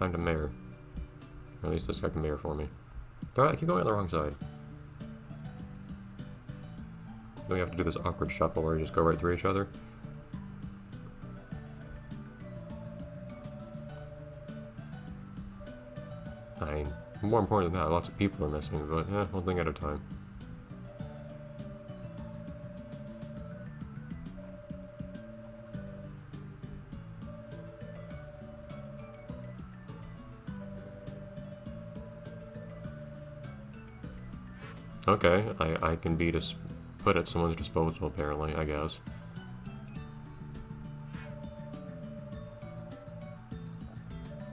time to mayor. Or at least this guy can mayor for me. Alright, I keep going on the wrong side. Then we have to do this awkward shuffle where we just go right through each other. I mean, more important than that, lots of people are missing, but yeah, one thing at a time. Okay, I can be put at someone's disposal, apparently, I guess.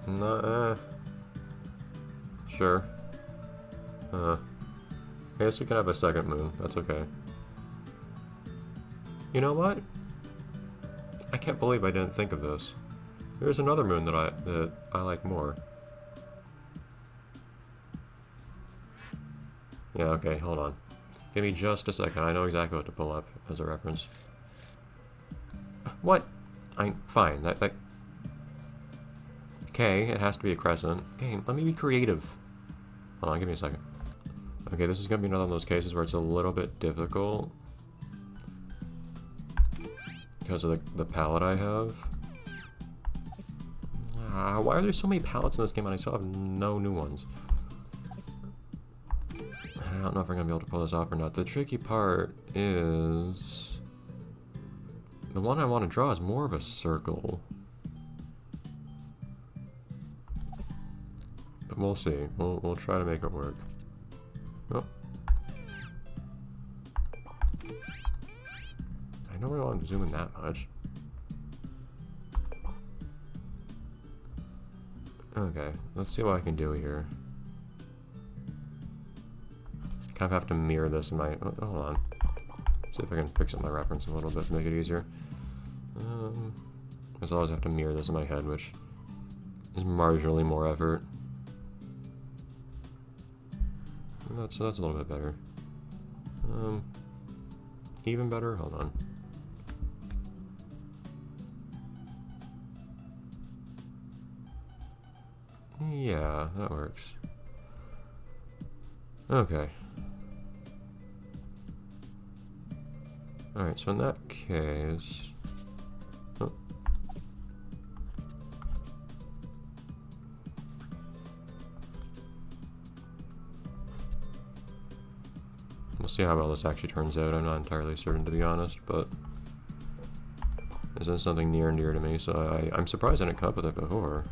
Nah, sure. I guess we can have a second moon, that's okay. You know what? I can't believe I didn't think of this. There's another moon that I like more. Yeah, okay, hold on. Give me just a second. I know exactly what to pull up as a reference. What? Fine. That. Okay, it has to be a crescent. Okay, let me be creative. Hold on, give me a second. Okay, this is gonna be another one of those cases where it's a little bit difficult because of the palette I have. Why are there so many palettes in this game and I still have no new ones? I don't know if we're gonna be able to pull this off or not. The tricky part is the one I want to draw is more of a circle. But we'll see. We'll try to make it work. Oh. I don't really want to zoom in that much. Okay, let's see what I can do here. Kind of have to mirror this in my... Oh, hold on. See if I can fix up my reference a little bit to make it easier. As always, I have to mirror this in my head, which is marginally more effort. So that's a little bit better. Even better? Hold on. Yeah, that works. Okay. Alright, so in that case... Oh. We'll see how well this actually turns out. I'm not entirely certain, to be honest, but... this is something near and dear to me, so I'm surprised I didn't come up with it before.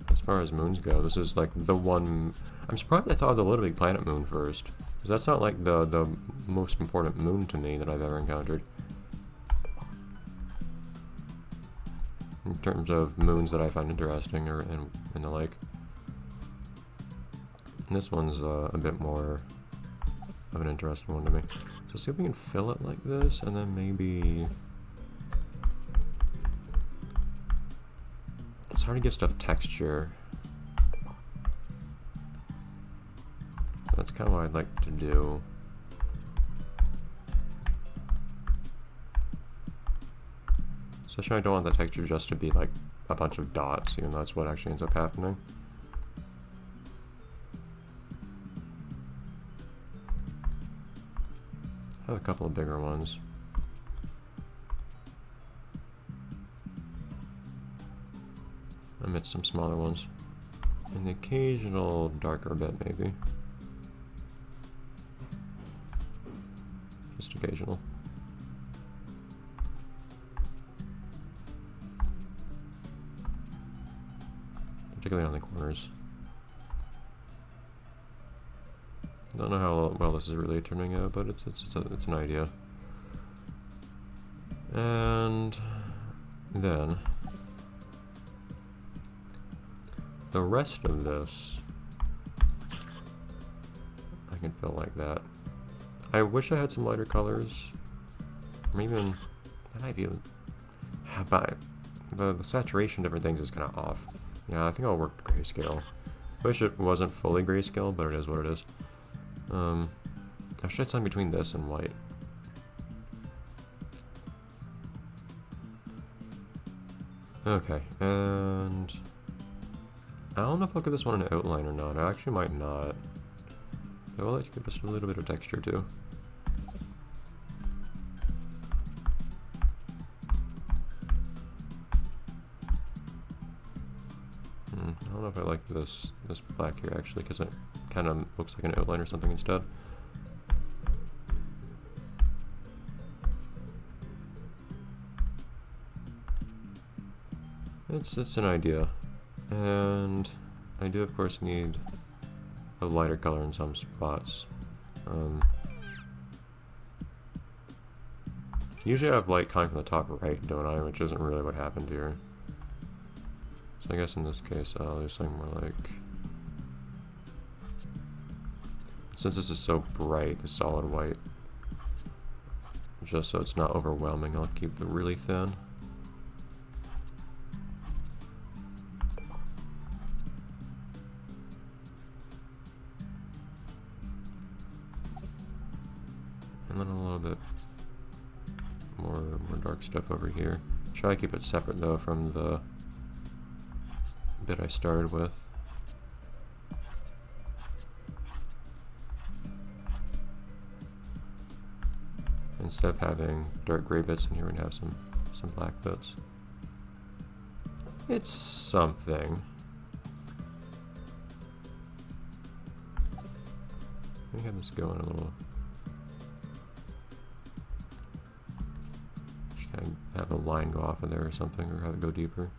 As far as moons go, this is like the one... I'm surprised I thought of the Little Big Planet moon first. Because that's not like the most important moon to me that I've ever encountered. In terms of moons that I find interesting or and the like. And this one's a bit more of an interesting one to me. So see if we can fill it like this and then maybe... It's hard to give stuff texture. That's kind of what I'd like to do. Especially I don't want the texture just to be like a bunch of dots, even though that's what actually ends up happening. I have a couple of bigger ones. Amidst some smaller ones. And the occasional darker bit, maybe. Just occasional. Particularly on the corners. Don't know how well this is really turning out, but it's an idea. And then the rest of this I can fill like that. I wish I had some lighter colors. Or even that might be but the saturation of different things is kind of off. Yeah, I think I'll work grayscale. Wish it wasn't fully grayscale, but it is what it is. How should I sign between this and white? Okay, and I don't know if I'll give this one an outline or not. I actually might not. I would like to give this a little bit of texture too. I don't know if I like this black here actually, because it kind of looks like an outline or something instead. It's an idea, and I do of course need a lighter color in some spots. Usually I have light coming from the top right, don't I? Which isn't really what happened here. So I guess in this case I'll do something more like... Since this is so bright, the solid white, just so it's not overwhelming, I'll keep it really thin. And then a little bit more dark stuff over here. Try to keep it separate though from the bit I started with. Instead of having dark gray bits in here, we're gonna have some black bits. It's something. Let me have this going a little. Just kind of have a line go off of there or something, or have it go deeper.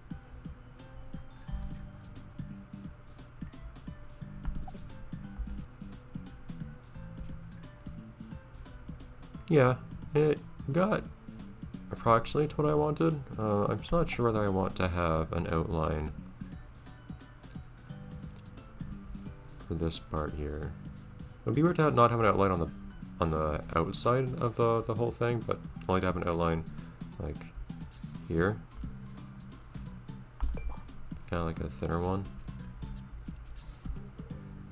Yeah, it got approximately what I wanted. I'm just not sure whether I want to have an outline for this part here. It would be weird to not have an outline on the outside of the whole thing, but only to have an outline like here, kind of like a thinner one.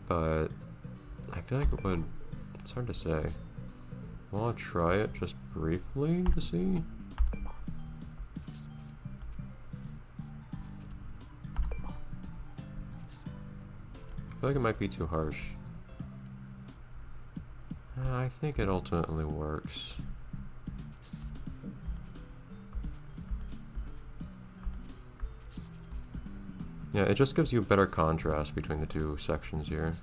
But I feel like it would. It's hard to say. Well, I'll try it just briefly to see. I feel like it might be too harsh. I think it ultimately works. Yeah, it just gives you a better contrast between the two sections here.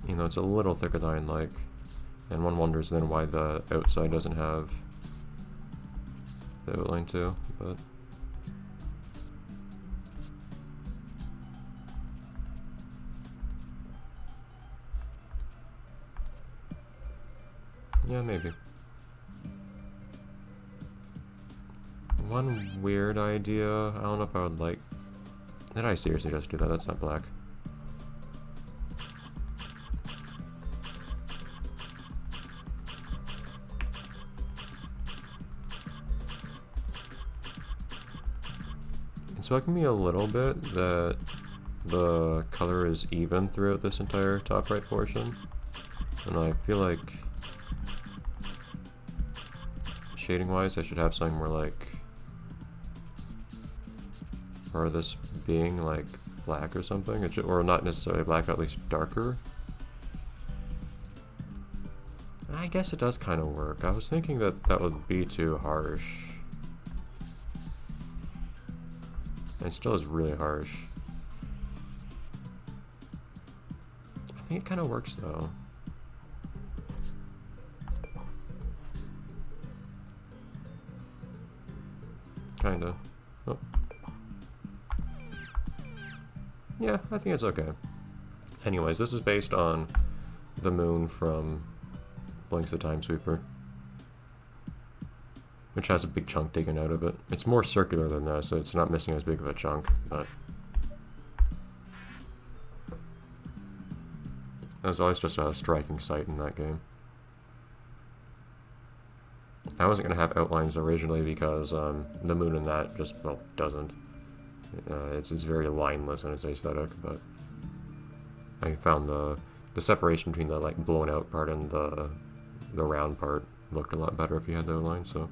You know, it's a little thicker than I'd like, and one wonders then why the outside doesn't have the outline too, but... yeah, maybe. One weird idea, I don't know if I would like... Did I seriously just do that? That's not black. It's bugging me a little bit that the color is even throughout this entire top right portion, and I feel like shading wise I should have something more like, or this being like black or something, it should, or not necessarily black, at least darker. I guess it does kind of work. I was thinking that that would be too harsh. It still is really harsh. I think it kind of works though. Kinda. Oh. Yeah, I think it's okay. Anyways, this is based on the moon from Blinks the Time Sweeper, which has a big chunk taken out of it. It's more circular than this, so it's not missing as big of a chunk, but... that was always just a striking sight in that game. I wasn't going to have outlines originally because the moon in that just, well, doesn't. It's very lineless in its aesthetic, but I found the separation between the like blown out part and the round part looked a lot better if you had the outline, so.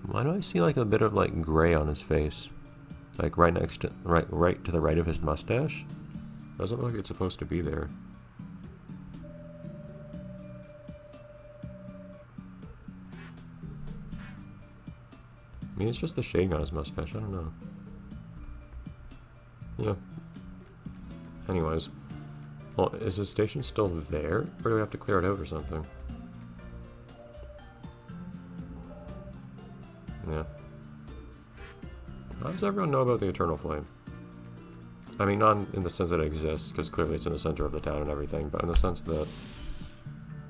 Why do I see like a bit of like gray on his face? Like right next to, right to the right of his mustache? Doesn't look like it's supposed to be there. Maybe it's just the shading on his mustache, I don't know. Yeah. Anyways. Well, is his station still there? Or do we have to clear it out or something? Yeah. How does everyone know about the Eternal Flame? I mean, not in the sense that it exists, because clearly it's in the center of the town and everything, but in the sense that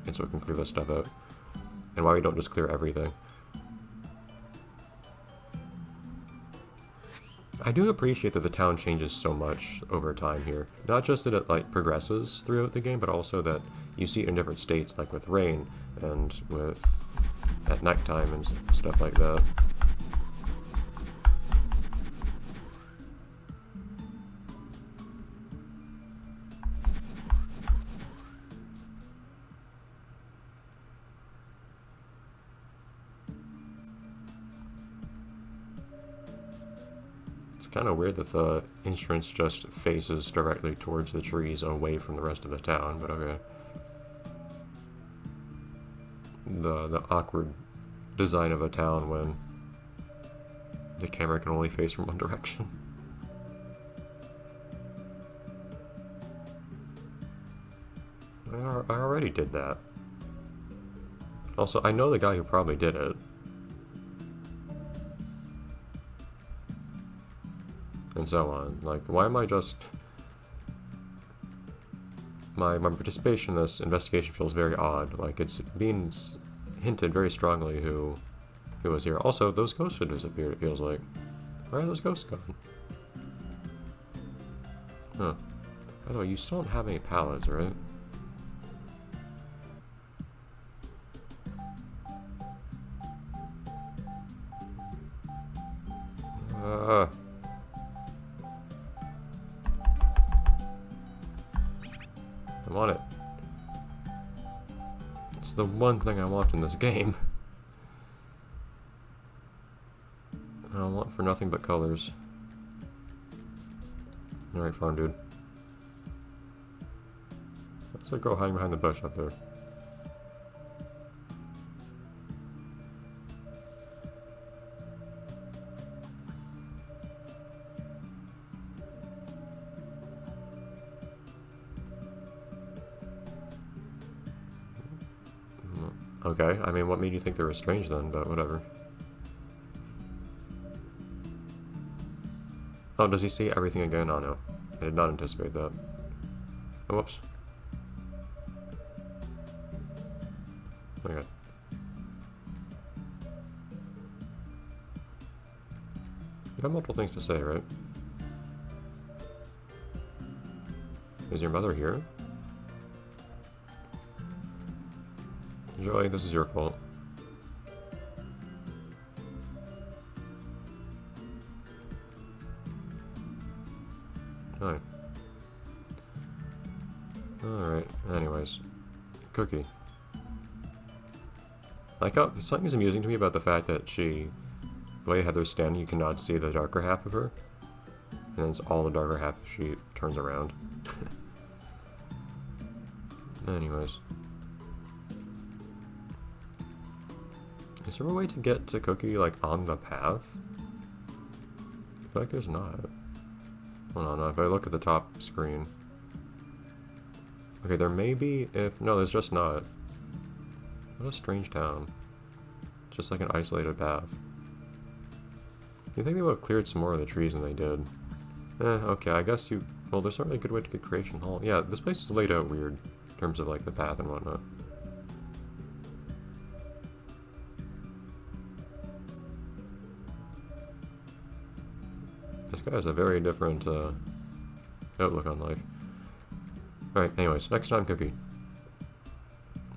it's what can clear this stuff out. And why we don't just clear everything. I do appreciate that the town changes so much over time here. Not just that it like progresses throughout the game, but also that you see it in different states, like with rain and with at nighttime and stuff like that. It's kind of weird that the entrance just faces directly towards the trees away from the rest of the town, but okay. The awkward design of a town when the camera can only face from one direction. I already did that. Also, I know the guy who probably did it. And so on. Like, why am I just... My participation in this investigation feels very odd. Like, it's being hinted very strongly who was here. Also, those ghosts have disappeared, it feels like. Where are those ghosts gone? Huh. By the way, you still don't have any pallets, right? I want it. It's the one thing I want in this game. I want for nothing but colors. Alright, farm dude. What's that girl hiding behind the bush up there? Okay, I mean, what made you think they were strange then, but whatever. Oh, does he see everything again? Oh no, I did not anticipate that. Oh, whoops. Okay. You have multiple things to say, right? Is your mother here? Joy, this is your fault. Hi. Alright, anyways. Cookie. Like how something's amusing to me about the fact that the way Heather's standing, you cannot see the darker half of her. And it's all the darker half if she turns around. Anyways. Is there a way to get to Cookie, like, on the path? I feel like there's not. Hold on, if I look at the top screen. Okay, there may be if... No, there's just not. What a strange town. Just like an isolated path. You think they would have cleared some more of the trees than they did? Okay, I guess you... Well, there's not really a good way to get Creation Hall. Yeah, this place is laid out weird in terms of, like, the path and whatnot. This guy has a very different outlook on life. Alright, anyways, next time cookie.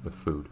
With food.